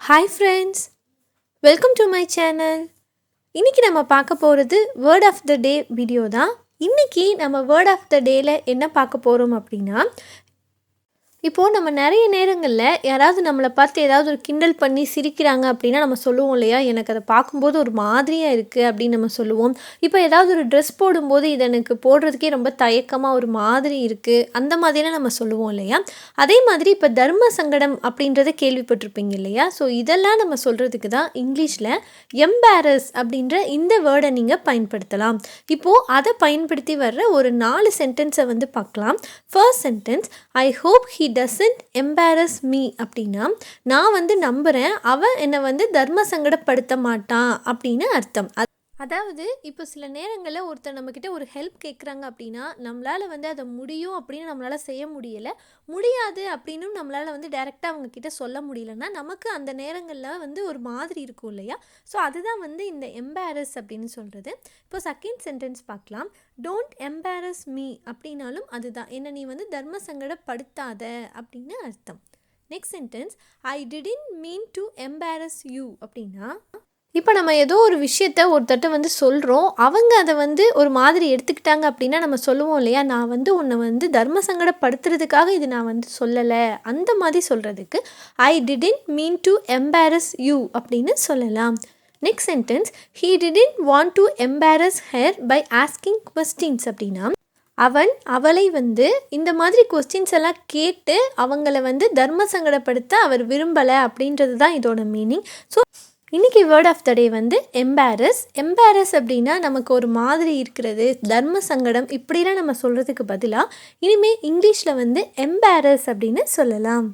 Hi friends, welcome to my channel. இன்றைக்கி நம்ம பார்க்க போகிறது word of the day video தான். இன்றைக்கி நம்ம வேர்ட் ஆஃப் த டேயில் என்ன பார்க்க போகிறோம் அப்படின்னா, இப்போது நம்ம நிறைய நேரங்களில் யாராவது நம்மளை பார்த்து ஏதாவது ஒரு கிண்டல் பண்ணி சிரிக்கிறாங்க அப்படின்னா நம்ம சொல்லுவோம் இல்லையா, எனக்கு அதை பார்க்கும்போது ஒரு மாதிரியாக இருக்குது அப்படின்னு நம்ம சொல்லுவோம். இப்போ ஏதாவது ஒரு ட்ரெஸ் போடும்போது இது எனக்கு போடுறதுக்கே ரொம்ப தயக்கமாக ஒரு மாதிரி இருக்குது, அந்த மாதிரிலாம் நம்ம சொல்லுவோம் இல்லையா. அதே மாதிரி இப்போ தர்ம சங்கடம் அப்படின்றத கேள்விப்பட்டிருப்பீங்க இல்லையா. ஸோ இதெல்லாம் நம்ம சொல்கிறதுக்கு தான் இங்கிலீஷில் எம்பாரஸ் அப்படின்ற இந்த வேர்டை நீங்கள் பயன்படுத்தலாம். இப்போது அதை பயன்படுத்தி வர்ற ஒரு 4 சென்டென்ஸை வந்து பார்க்கலாம். First sentence, I hope he doesn't embarrass me அப்படின்னா, நான் வந்து நம்புகிறேன் அவன் என்னை வந்து தர்ம சங்கடப்படுத்த மாட்டான் அப்படின்னு அர்த்தம். அதாவது இப்போ சில நேரங்களில் ஒருத்தர் நம்மக்கிட்ட ஒரு ஹெல்ப் கேட்குறாங்க அப்படின்னா, நம்மளால் வந்து அதை முடியும் அப்படின்னு நம்மளால் செய்ய முடியலை, முடியாது அப்படின்னு நம்மளால் வந்து டைரெக்டாக அவங்கக்கிட்ட சொல்ல முடியலன்னா நமக்கு அந்த நேரங்களில் வந்து ஒரு மாதிரி இருக்கும் இல்லையா. ஸோ அதுதான் வந்து இந்த எம்பாரஸ் அப்படின்னு சொல்கிறது. இப்போ செகண்ட் சென்டென்ஸ் பார்க்கலாம். டோன்ட் எம்பாரஸ் மீ அப்படின்னாலும் அதுதான், என்னை நீ வந்து தர்ம சங்கடப்படுத்தாத அப்படின்னு அர்த்தம். Next sentence, I didn't mean to embarrass you அப்படின்னா, இப்போ நம்ம ஏதோ ஒரு விஷயத்த ஒருத்தட்ட வந்து சொல்கிறோம், அவங்க அதை வந்து ஒரு மாதிரி எடுத்துக்கிட்டாங்க அப்படின்னா நம்ம சொல்லுவோம் இல்லையா, நான் வந்து உன்னை வந்து தர்ம சங்கடப்படுத்துறதுக்காக இது நான் வந்து சொல்லலை, அந்த மாதிரி சொல்கிறதுக்கு I didn't mean to embarrass you அப்படின்னு சொல்லலாம். Next sentence, he didn't want to embarrass her by asking questions அப்படின்னா, அவன் அவளை வந்து இந்த மாதிரி கொஸ்டின்ஸ் எல்லாம் கேட்டு அவங்கள வந்து தர்ம சங்கடப்படுத்த அவர் விரும்பலை அப்படின்றது தான் இதோட மீனிங். ஸோ இன்றைக்கி வேர்ட் ஆஃப் த டே வந்து எம்பாரஸ். எம்பாரஸ் அப்படின்னா நமக்கு ஒரு மாதிரி இருக்கிறது, தர்ம சங்கடம், இப்படிலாம் நம்ம சொல்கிறதுக்கு பதிலாக இனிமேல் இங்கிலீஷில் வந்து எம்பாரஸ் அப்படின்னு சொல்லலாம்.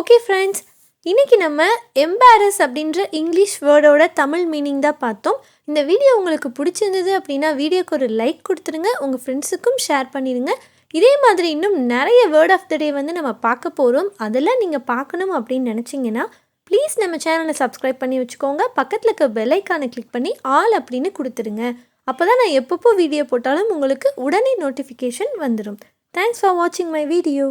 ஓகே ஃப்ரெண்ட்ஸ், இன்றைக்கி நம்ம எம்பாரஸ் அப்படின்ற இங்கிலீஷ் வேர்டோட தமிழ் மீனிங் தான் பார்த்தோம். இந்த வீடியோ உங்களுக்கு பிடிச்சிருந்தது அப்படின்னா வீடியோக்கு ஒரு லைக் கொடுத்துருங்க, உங்கள் ஃப்ரெண்ட்ஸுக்கும் ஷேர் பண்ணிடுங்க. இதே மாதிரி இன்னும் நிறைய வேர்ட் ஆஃப் த டே வந்து நம்ம பார்க்க போகிறோம். அதெல்லாம் நீங்கள் பார்க்கணும் அப்படின்னு நினச்சிங்கன்னா ப்ளீஸ் நம்ம சேனலை சப்ஸ்கிரைப் பண்ணி வச்சுக்கோங்க. பக்கத்தில் இருக்க பெல் ஐக்கானை கிளிக் பண்ணி ஆல் அப்படின்னு கொடுத்துருங்க. அப்போ தான் நான் எப்பப்போ வீடியோ போட்டாலும் உங்களுக்கு உடனே நோட்டிஃபிகேஷன் வந்துடும். தேங்க்ஸ் ஃபார் வாட்சிங் மை வீடியோ.